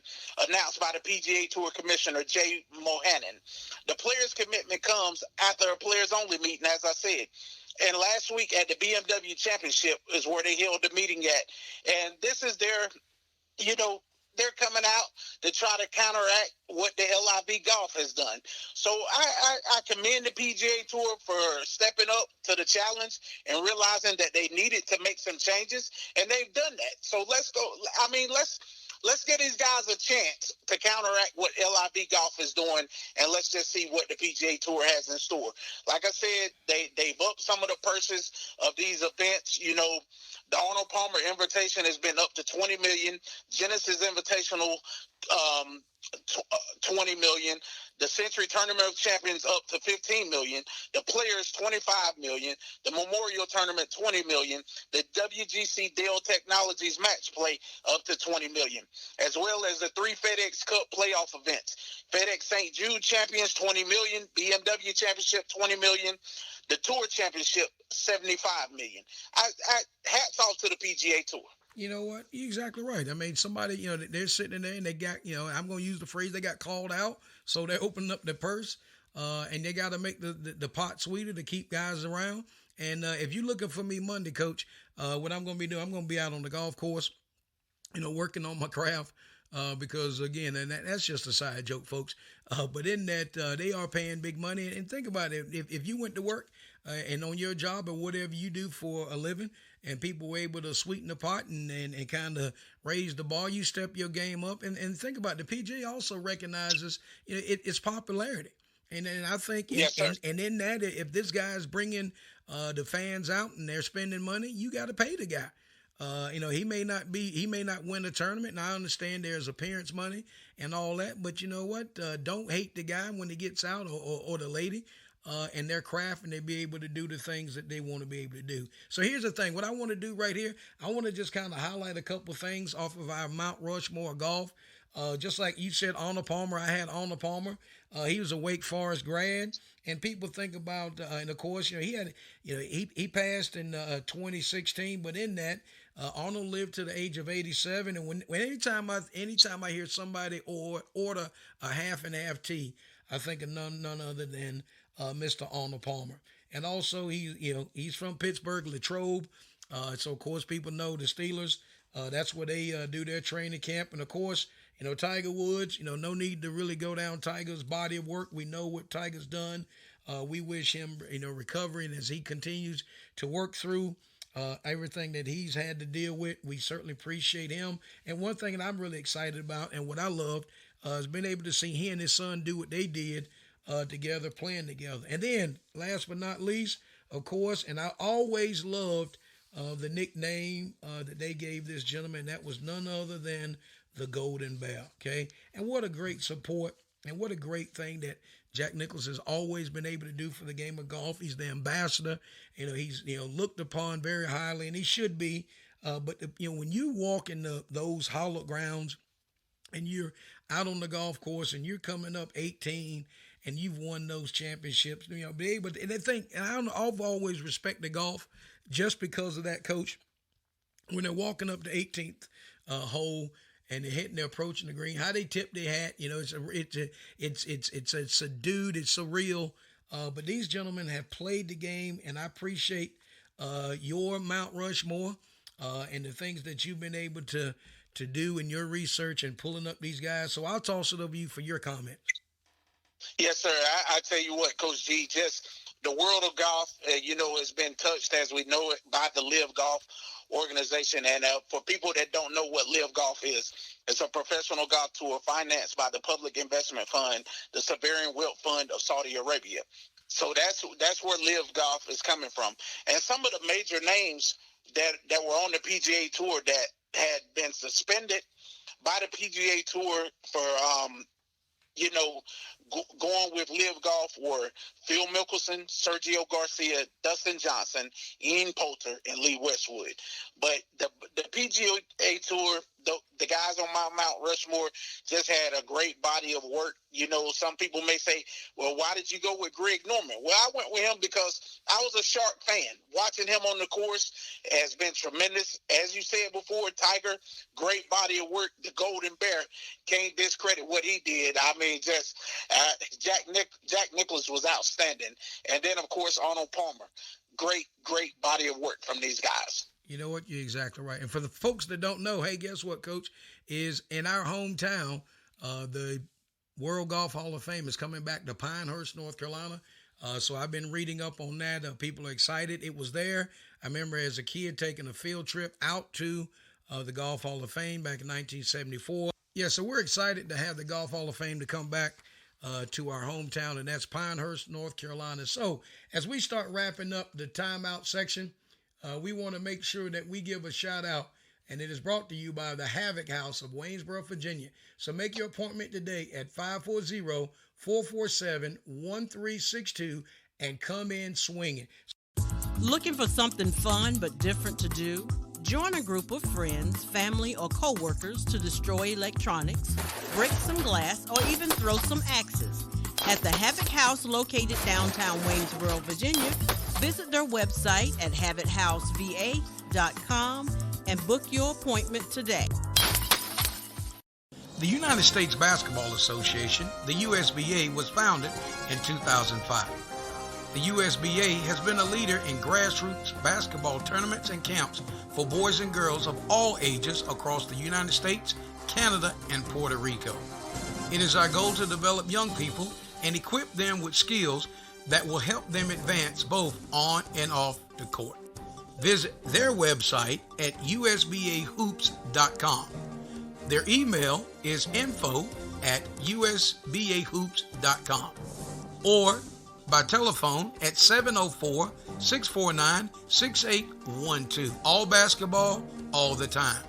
announced by the PGA Tour Commissioner Jay Mohannan. The players' commitment comes after a players-only meeting, as I said. And last week at the BMW Championship is where they held the meeting at. And this is their, they're coming out to try to counteract what the LIV Golf has done. So I commend the PGA Tour for stepping up to the challenge and realizing that they needed to make some changes, and they've done that. So let's go. Let's give these guys a chance to counteract what LIV Golf is doing, and let's just see what the PGA Tour has in store. Like I said, they've upped some of the purses of these events. The Arnold Palmer Invitation has been up to $20 million. Genesis Invitational, 20 million. The Century Tournament of Champions up to 15 million. The Players 25 million. The Memorial Tournament 20 million. The WGC Dell Technologies Match Play up to 20 million, as well as the 3 FedEx Cup playoff events. FedEx St. Jude Champions 20 million. BMW Championship 20 million. The Tour Championship 75 million. I hats off to the PGA Tour. You know what? You're exactly right. I mean, somebody, they're sitting in there and they got, I'm going to use the phrase, they got called out. So they're opening up their purse and they got to make the pot sweeter to keep guys around. And if you're looking for me Monday, Coach, what I'm going to be doing, I'm going to be out on the golf course, working on my craft. Because, again, and that's just a side joke, folks. But in that, they are paying big money. And think about it. If you went to work and on your job or whatever you do for a living and people were able to sweeten the pot and kind of raise the bar, you step your game up. And think about it. The PGA also recognizes its popularity. And I think, yes, and in that, if this guy's bringing the fans out and they're spending money, you got to pay the guy. He may not win a tournament, and I understand there's appearance money and all that, but you know what? Don't hate the guy when he gets out or the lady and their craft, and they be able to do the things that they want to be able to do. So here's the thing. What I want to do right here, I want to just kind of highlight a couple things off of our Mount Rushmore golf. Just like you said, Arnold Palmer, I had Arnold Palmer. He was a Wake Forest grad, and people think about, and of course, he passed in 2016, but in that, Arnold lived to the age of 87, and anytime I hear somebody order a half and half tea, I think of none other than Mr. Arnold Palmer. And also, he's from Pittsburgh, Latrobe, so of course people know the Steelers. That's where they do their training camp, and of course, Tiger Woods. No need to really go down Tiger's body of work. We know what Tiger's done. We wish him, recovery, and as he continues to work through everything that he's had to deal with. We certainly appreciate him. And one thing that I'm really excited about and what I loved is being able to see he and his son do what they did together, playing together. And then, last but not least, of course, and I always loved the nickname that they gave this gentleman. That was none other than the Golden Bear, okay? And what a great support and what a great thing that Jack Nicklaus has always been able to do for the game of golf. He's the ambassador. He's looked upon very highly, and he should be. But when you walk in those hallowed grounds and you're out on the golf course and you're coming up 18 and you've won those championships, be able to, and I've always respected golf just because of that, Coach. When they're walking up the 18th hole and they're hitting, they're approaching the green, how they tip their hat, it's subdued, it's surreal. But these gentlemen have played the game, and I appreciate your Mount Rushmore and the things that you've been able to do in your research and pulling up these guys. So I'll toss it over to you for your comment. Yes, sir. I tell you what, Coach G, just the world of golf, has been touched as we know it by the Live Golf organization. And for people that don't know what Live Golf is, it's a professional golf tour financed by the Public Investment Fund, the Sovereign Wealth Fund of Saudi Arabia. So that's where Live Golf is coming from. And some of the major names that were on the PGA Tour that had been suspended by the PGA Tour for going with Live Golf were Phil Mickelson, Sergio Garcia, Dustin Johnson, Ian Poulter, and Lee Westwood. But the PGA Tour, the guys on Mount Rushmore just had a great body of work. Some people may say, well, why did you go with Greg Norman? Well, I went with him because I was a Shark fan. Watching him on the course has been tremendous. As you said before, Tiger, great body of work. The Golden Bear, can't discredit what he did. I mean, just Jack Nicklaus was outstanding. And then, of course, Arnold Palmer. Great body of work from these guys. You know what? You're exactly right. And for the folks that don't know, hey, guess what, Coach? Is in our hometown, the World Golf Hall of Fame is coming back to Pinehurst, North Carolina. So I've been reading up on that. People are excited. It was there. I remember as a kid taking a field trip out to the Golf Hall of Fame back in 1974. Yeah, so we're excited to have the Golf Hall of Fame to come back to our hometown, and that's Pinehurst, North Carolina. So as we start wrapping up the timeout section, we want to make sure that we give a shout out, and it is brought to you by the Havoc House of Waynesboro, Virginia. So make your appointment today at 540-447-1362 and come in swinging. Looking for something fun but different to do? Join a group of friends, family, or co-workers to destroy electronics, break some glass, or even throw some axes. At the Havoc House located downtown Waynesboro, Virginia, visit their website at havochouseva.com and book your appointment today. The United States Basketball Association, the USBA, was founded in 2005. The USBA has been a leader in grassroots basketball tournaments and camps for boys and girls of all ages across the United States, Canada, and Puerto Rico. It is our goal to develop young people and equip them with skills that will help them advance both on and off the court. Visit their website at usbahoops.com. Their email is info@usbahoops.com or by telephone at 704-649-6812. All basketball, all the time.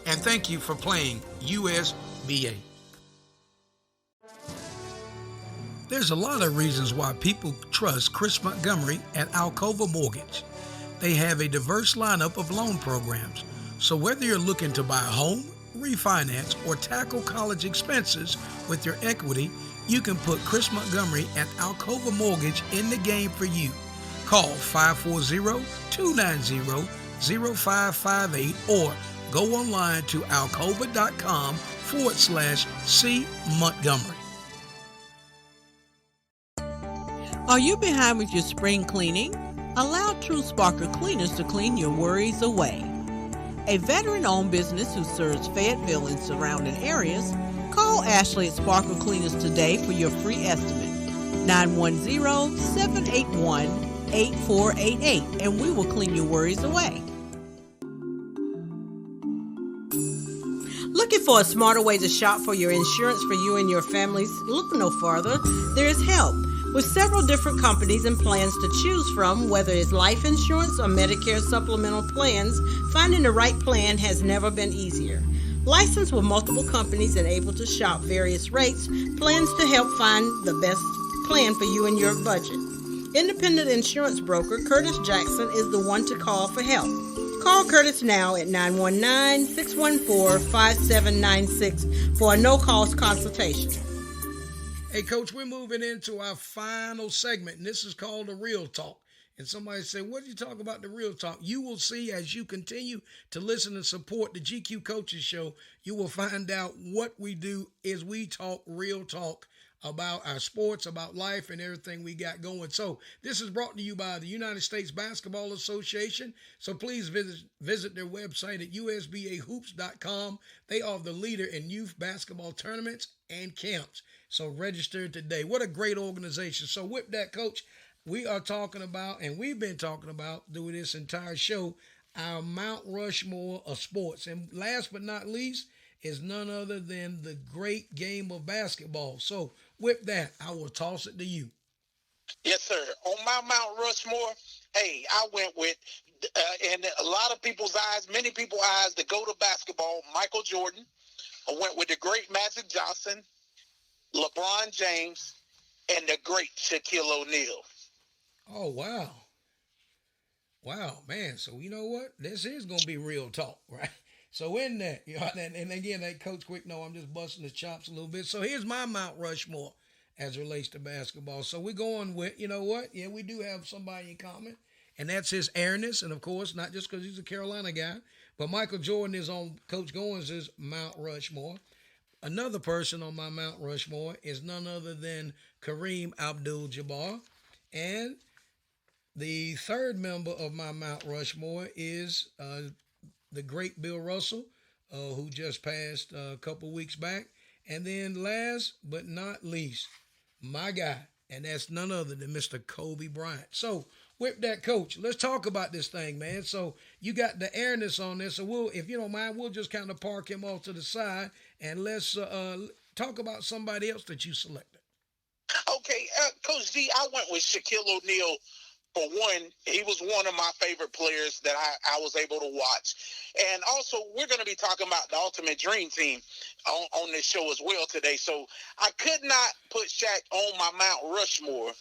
And thank you for playing USBA. There's a lot of reasons why people trust Chris Montgomery at Alcova Mortgage. They have a diverse lineup of loan programs. So whether you're looking to buy a home, refinance, or tackle college expenses with your equity, you can put Chris Montgomery at Alcova Mortgage in the game for you. Call 540-290-0558 or go online to alcova.com/C Montgomery. Are you behind with your spring cleaning? Allow True Sparker Cleaners to clean your worries away. A veteran-owned business who serves Fayetteville and surrounding areas, call Ashley at Sparkle Cleaners today for your free estimate, 910-781-8488, and we will clean your worries away. Looking for a smarter way to shop for your insurance for you and your families? Look no farther. There is help. With several different companies and plans to choose from, whether it's life insurance or Medicare supplemental plans, finding the right plan has never been easier. Licensed with multiple companies and able to shop various rates, plans to help find the best plan for you and your budget. Independent insurance broker Curtis Jackson is the one to call for help. Call Curtis now at 919-614-5796 for a no-cost consultation. Hey, Coach, we're moving into our final segment, and this is called the Real Talk. And somebody said, what did you talk about the Real Talk? You will see as you continue to listen and support the GQ Coaches Show, you will find out what we do is we talk real talk about our sports, about life, and everything we got going. So this is brought to you by the United States Basketball Association. So please visit their website at usbahoops.com. They are the leader in youth basketball tournaments and camps. So register today. What a great organization. So with that, Coach, we are talking about, and we've been talking about through this entire show, our Mount Rushmore of sports. And last but not least is none other than the great game of basketball. So with that, I will toss it to you. Yes, sir. On my Mount Rushmore, hey, I went with, in a lot of people's eyes, many people's eyes, the GOAT of basketball, Michael Jordan. I went with the great Magic Johnson, LeBron James, and the great Shaquille O'Neal. Oh, wow. Wow, man. So you know what? This is going to be real talk, right? So in that, you know, and again, hey, Coach Quick, no, I'm just busting his chops a little bit. So here's my Mount Rushmore as it relates to basketball. So we're going with, you know what? Yeah, we do have somebody in common, and that's his airness. And, of course, not just because he's a Carolina guy, but Michael Jordan is on Coach Goins' Mount Rushmore. Another person on my Mount Rushmore is none other than Kareem Abdul-Jabbar. And the third member of my Mount Rushmore is the great Bill Russell, who just passed a couple weeks back. And then last but not least, my guy, and that's none other than Mr. Kobe Bryant. So with that, Coach, let's talk about this thing, man. So you got the airness on this. So we'll, if you don't mind, we'll just kind of park him off to the side and let's talk about somebody else that you selected. Okay, Coach D, I went with Shaquille O'Neal for one, he was one of my favorite players that I was able to watch. And also, we're going to be talking about the Ultimate Dream Team on this show as well today. So I could not put Shaq on my Mount Rushmore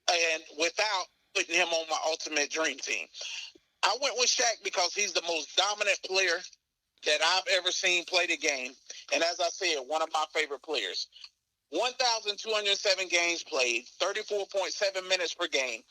and without putting him on my Ultimate Dream Team. I went with Shaq because he's the most dominant player that I've ever seen play the game. And as I said, one of my favorite players. 1,207 games played, 34.7 minutes per game.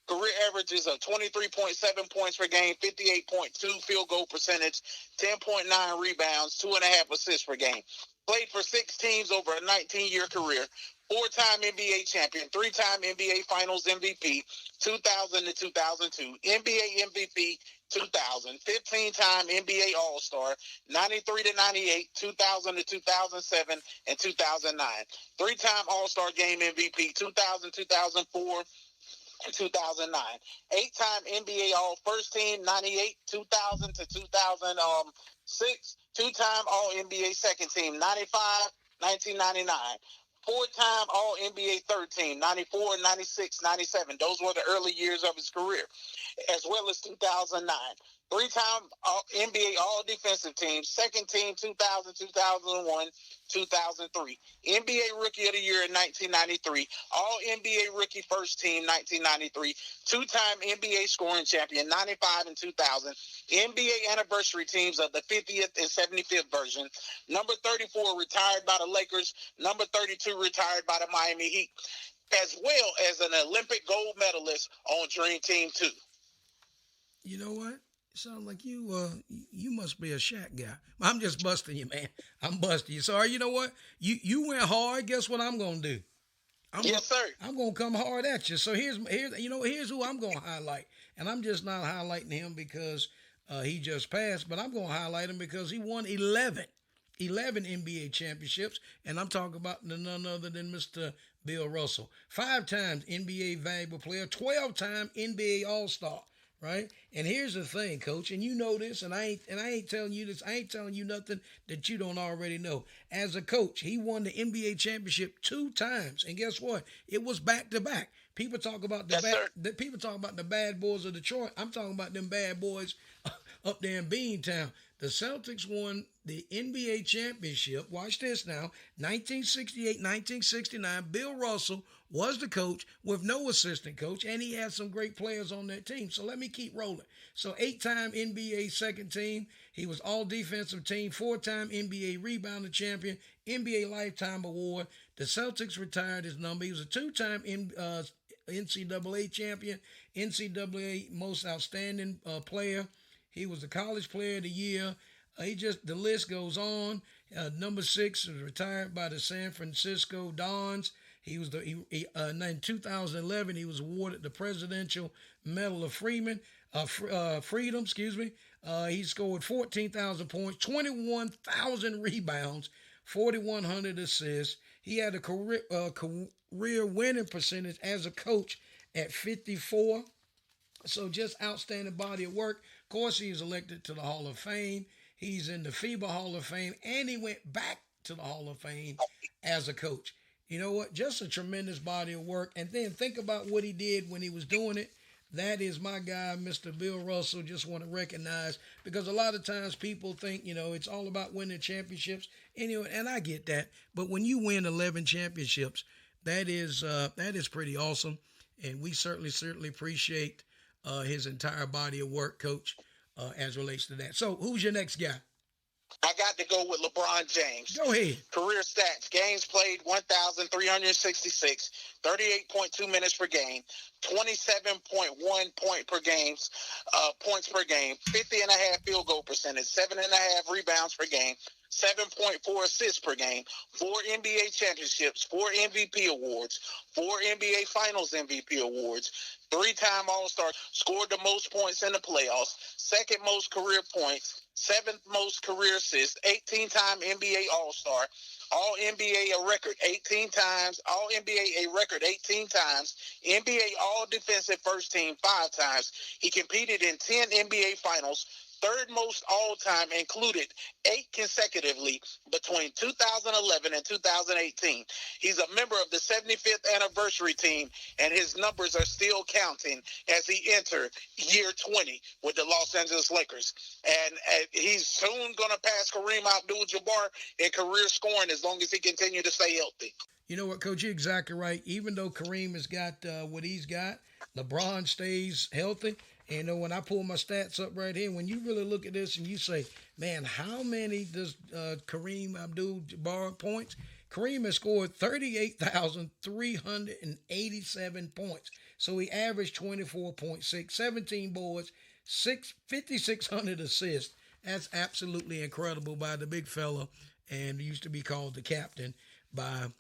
Career averages of 23.7 points per game, 58.2 field goal percentage, 10.9 rebounds, 2.5 assists per game. Played for 6 teams over a 19-year career. 4-time NBA champion, 3-time NBA Finals MVP, 2000 to 2002, NBA MVP 2000, 15-time NBA All-Star, 93 to 98, 2000 to 2007, and 2009. 3-time All-Star Game MVP 2000, 2004, and 2009. 8-time NBA All-First Team 98, 2000 to 2006. 2-time All-NBA Second Team 95, 1999. 4-time All-NBA Third Team, 94, 96, 97. Those were the early years of his career, as well as 2009. 3-time NBA All-Defensive Team, Second Team, 2000, 2001, 2003. NBA Rookie of the Year in 1993. All-NBA Rookie First Team, 1993. 2-time NBA Scoring Champion, 95 and 2000. NBA Anniversary Teams of the 50th and 75th version. Number 34 retired by the Lakers. Number 32 retired by the Miami Heat. As well as an Olympic gold medalist on Dream Team 2. You know what? Sounds like you must be a Shaq guy. I'm just busting you, man. I'm busting you. So you know what? You went hard. Guess what I'm gonna do? Yes, sir. I'm gonna come hard at you. So here's who I'm gonna highlight, and I'm just not highlighting him because he just passed, but I'm gonna highlight him because he won 11 NBA championships, and I'm talking about none other than Mr. Bill Russell. 5 times NBA valuable player, 12-time NBA All-Star. Right? And here's the thing, Coach, and you know this, and I ain't telling you this. I ain't telling you nothing that you don't already know. As a coach, he won the NBA championship 2 times, and guess what? It was back to back. People talk about the bad boys of Detroit. I'm talking about them bad boys up there in Beantown. The Celtics won the NBA championship. Watch this now. 1968, 1969. Bill Russell was the coach with no assistant coach, and he had some great players on that team. So let me keep rolling. So 8-time NBA second team. He was all defensive team, 4-time NBA rebounding champion, NBA Lifetime Award. The Celtics retired his number. He was a 2-time NCAA champion, NCAA most outstanding player. He was the College Player of the Year. The list goes on. Number 6 was retired by the San Francisco Dons. In 2011, he was awarded the Presidential Medal of Freedom. He scored 14,000 points, 21,000 rebounds, 4,100 assists. He had a career winning percentage as a coach at 54. So just outstanding body of work. Of course, he was elected to the Hall of Fame. He's in the FIBA Hall of Fame, and he went back to the Hall of Fame as a coach. You know what? Just a tremendous body of work. And then think about what he did when he was doing it. That is my guy, Mr. Bill Russell. Just want to recognize, because a lot of times people think, it's all about winning championships. And I get that. But when you win 11 championships, that is pretty awesome. And we certainly appreciate his entire body of work, Coach, as relates to that. So who's your next guy? I got to go with LeBron James. Go ahead. Career stats: games played 1,366, 38.2 minutes per game, 27.1 points per game, 50.5 field goal percentage, 7.5 rebounds per game, 7.4 assists per game, 4 NBA championships, 4 MVP awards, 4 NBA Finals MVP awards, 3-time All-Star, scored the most points in the playoffs, 2nd most career points, 7th most career assists, 18-time NBA All-Star, All-NBA a record 18 times, All-NBA a record 18 times, NBA All-Defensive First Team 5 times. He competed in 10 NBA Finals, third most all-time, included 8 consecutively between 2011 and 2018. He's a member of the 75th anniversary team, and his numbers are still counting as he entered year 20 with the Los Angeles Lakers. And he's soon going to pass Kareem Abdul-Jabbar in career scoring as long as he continues to stay healthy. You know what, Coach? You're exactly right. Even though Kareem has got what he's got, LeBron stays healthy. And when I pull my stats up right here, when you really look at this and you say, man, how many does Kareem Abdul-Jabbar points? Kareem has scored 38,387 points. So he averaged 24.6, 17 boards, 5,600 assists. That's absolutely incredible by the big fella, and used to be called the captain by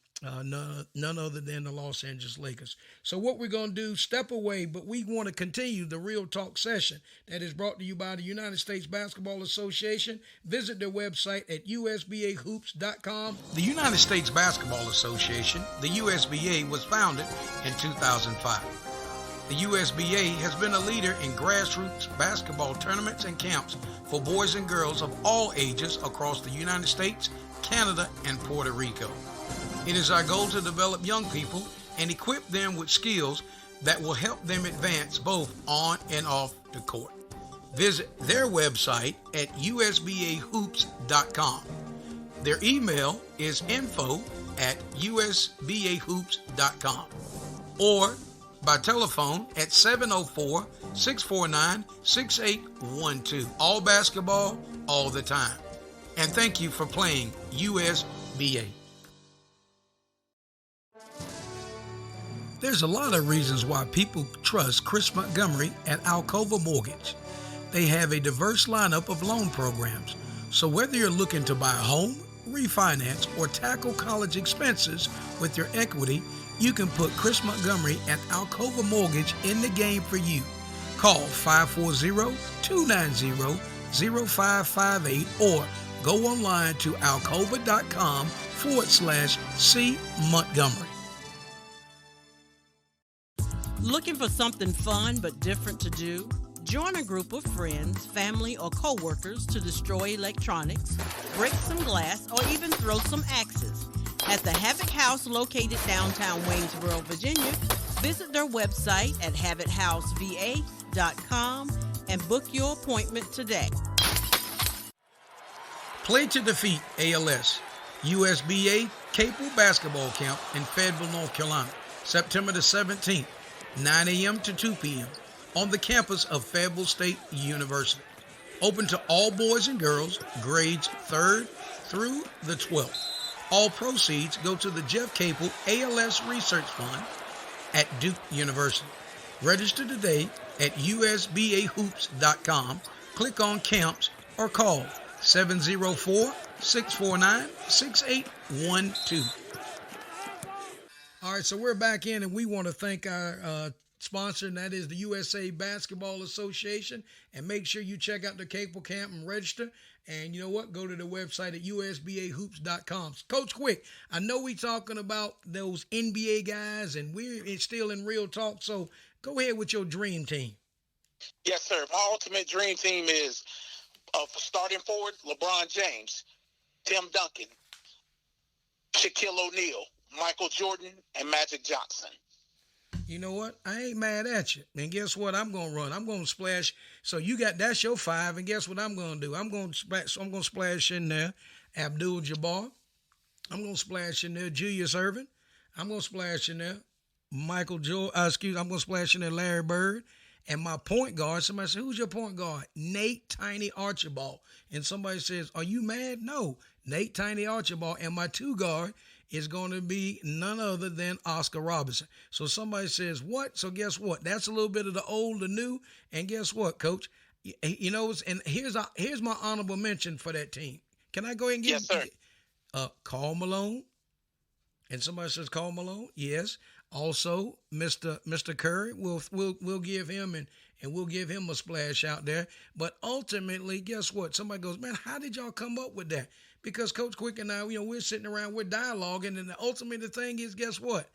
none other than the Los Angeles Lakers. So what we're going to do, step away, but we want to continue the Real Talk session that is brought to you by the United States Basketball Association. Visit their website at usbahoops.com. The United States Basketball Association, the USBA, was founded in 2005. The USBA has been a leader in grassroots basketball tournaments and camps for boys and girls of all ages across the United States, Canada, and Puerto Rico. It is our goal to develop young people and equip them with skills that will help them advance both on and off the court. Visit their website at usbahoops.com. Their email is info@usbahoops.com or by telephone at 704-649-6812. All basketball, all the time. And thank you for playing USBA. There's a lot of reasons why people trust Chris Montgomery at Alcova Mortgage. They have a diverse lineup of loan programs. So whether you're looking to buy a home, refinance, or tackle college expenses with your equity, you can put Chris Montgomery at Alcova Mortgage in the game for you. Call 540-290-0558 or go online to alcova.com/C Montgomery. Looking for something fun but different to do? Join a group of friends, family, or co-workers to destroy electronics, break some glass, or even throw some axes. At the Havoc House located downtown Waynesboro, Virginia, visit their website at havochouseva.com and book your appointment today. Play to Defeat ALS, USBA Capel Basketball Camp in Fayetteville, North Carolina, September the 17th. 9 a.m. to 2 p.m. on the campus of Fayetteville State University. Open to all boys and girls, grades 3rd through the 12th. All proceeds go to the Jeff Capel ALS Research Fund at Duke University. Register today at usbahoops.com. Click on camps or call 704-649-6812. All right, so we're back in, and we want to thank our sponsor, and that is the USA Basketball Association. And make sure you check out the Capel Camp and register. And you know what? Go to the website at usbahoops.com. Coach Quick, I know we're talking about those NBA guys, and we're still in Real Talk, so go ahead with your dream team. Yes, sir. My ultimate dream team is starting forward, LeBron James, Tim Duncan, Shaquille O'Neal, Michael Jordan, and Magic Johnson. You know what? I ain't mad at you. And guess what? I'm going to run. I'm going to splash. So that's your 5. And guess what I'm going to do? I'm going to splash in there Abdul-Jabbar. I'm going to splash in there Julius Erving. I'm going to splash in there I'm going to splash in there Larry Bird. And my point guard, somebody said, who's your point guard? Nate Tiny Archibald. And somebody says, are you mad? No. Nate Tiny Archibald. And my 2 guard is going to be none other than Oscar Robertson. So somebody says, what? So guess what? That's a little bit of the old, the new. And guess what, Coach? You know, and here's my honorable mention for that team. Can I go ahead and give? Yes, sir. Karl Malone. And somebody says Karl Malone. Yes. Also, Mr. Curry. We'll give him and we'll give him a splash out there. But ultimately, guess what? Somebody goes, man, how did y'all come up with that? Because Coach Quick and I, we're sitting around, we're dialoguing, and ultimately the thing is, guess what?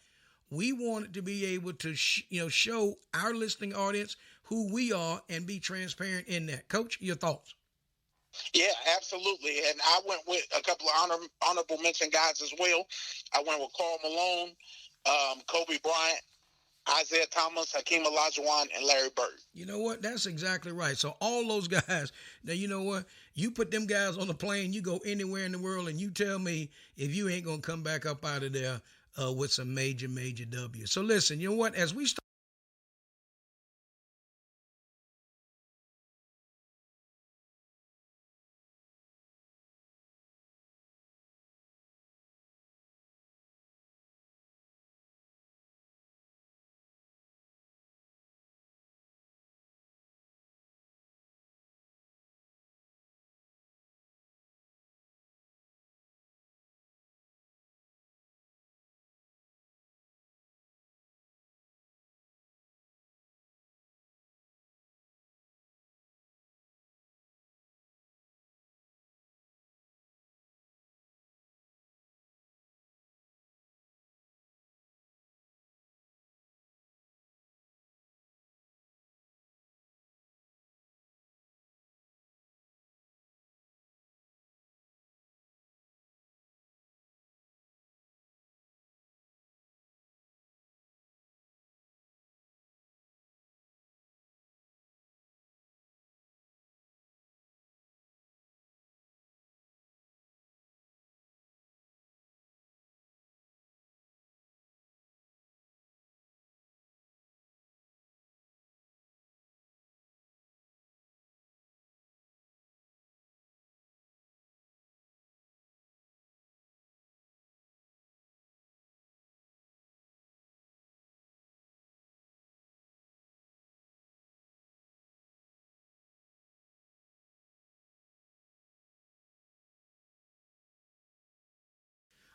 We wanted to be able to, show our listening audience who we are and be transparent in that. Coach, your thoughts? Yeah, absolutely. And I went with a couple of honorable mention guys as well. I went with Karl Malone, Kobe Bryant, Isaiah Thomas, Hakeem Olajuwon, and Larry Bird. You know what? That's exactly right. So all those guys, now you know what? You put them guys on the plane, you go anywhere in the world, and you tell me if you ain't going to come back up out of there with some major, major W. So listen, you know what? As we start.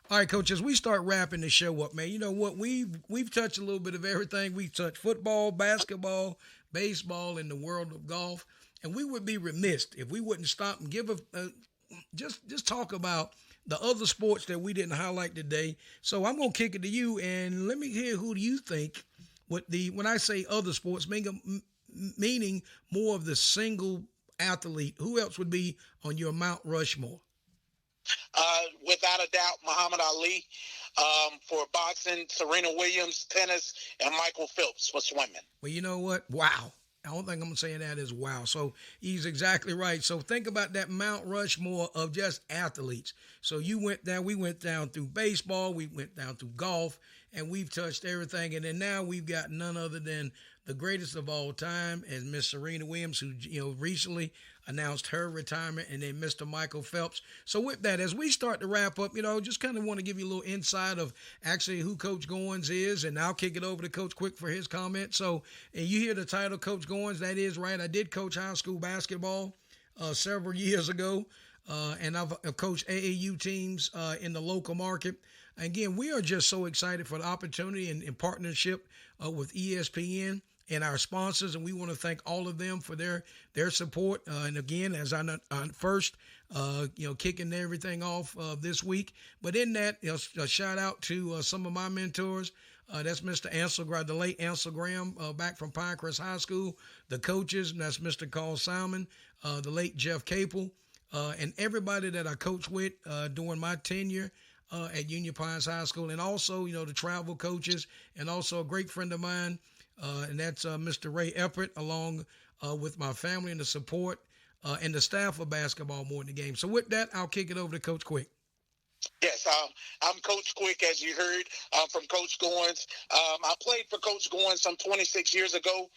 All right, Coach, as we start wrapping the show up, man, you know what? We've touched a little bit of everything. We've touched football, basketball, baseball, and the world of golf. And we would be remiss if we wouldn't stop and give just talk about the other sports that we didn't highlight today. So I'm going to kick it to you, and let me hear who do you think, when I say other sports, meaning more of the single athlete, who else would be on your Mount Rushmore? Without a doubt, Muhammad Ali. For boxing, Serena Williams, tennis, and Michael Phelps for swimming. Well, you know what? Wow. I don't think I'm saying that is wow. So he's exactly right. So think about that Mount Rushmore of just athletes. So we went down through baseball, we went down through golf, and we've touched everything. And then now we've got none other than the greatest of all time, as Miss Serena Williams, who recently announced her retirement, and then Mr. Michael Phelps. So with that, as we start to wrap up, just kind of want to give you a little insight of actually who Coach Goins is, and I'll kick it over to Coach Quick for his comment. So, and you hear the title, Coach Goins, that is right. I did coach high school basketball several years ago, and I've coached AAU teams in the local market. Again, we are just so excited for the opportunity and in partnership with ESPN and our sponsors, and we want to thank all of them for their support. And again, as I first, kicking everything off this week. But in that, a shout out to some of my mentors. That's Mr. Ansel Graham, the late Ansel Graham, back from Pinecrest High School. The coaches, and that's Mr. Carl Salmon, the late Jeff Capel, and everybody that I coached with during my tenure at Union Pines High School, and also, the travel coaches, and also a great friend of mine, and that's Mr. Ray Eppert, along with my family and the support and the staff of Basketball More Than the Game. So with that, I'll kick it over to Coach Quick. Yes, I'm Coach Quick, as you heard from Coach Goins. I played for Coach Goins some 26 years ago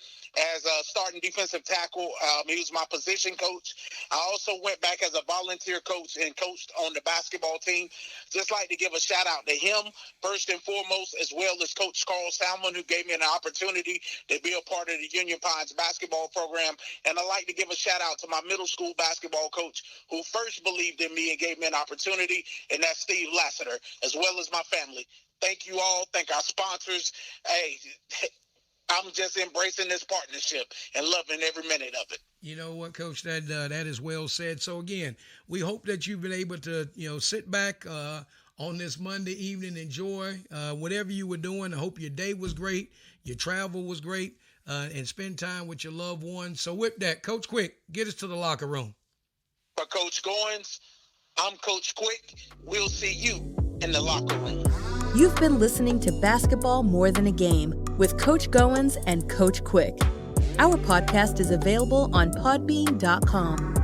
as a starting defensive tackle. He was my position coach. I also went back as a volunteer coach and coached on the basketball team. Just like to give a shout out to him first and foremost, as well as Coach Carl Salmon, who gave me an opportunity to be a part of the Union Pines basketball program. And I'd like to give a shout out to my middle school basketball coach, who first believed in me and gave me an opportunity, and that's Steve Lassiter, as well as my family. Thank you all. Thank our sponsors. Hey, I'm just embracing this partnership and loving every minute of it. You know what, Coach? That is well said. So again, we hope that you've been able to, sit back on this Monday evening. Enjoy whatever you were doing. I hope your day was great, your travel was great, and spend time with your loved ones. So with that, Coach Quick, get us to the locker room. For Coach Goins, I'm Coach Quick. We'll see you in the locker room. You've been listening to Basketball More Than a Game with Coach Goins and Coach Quick. Our podcast is available on podbean.com.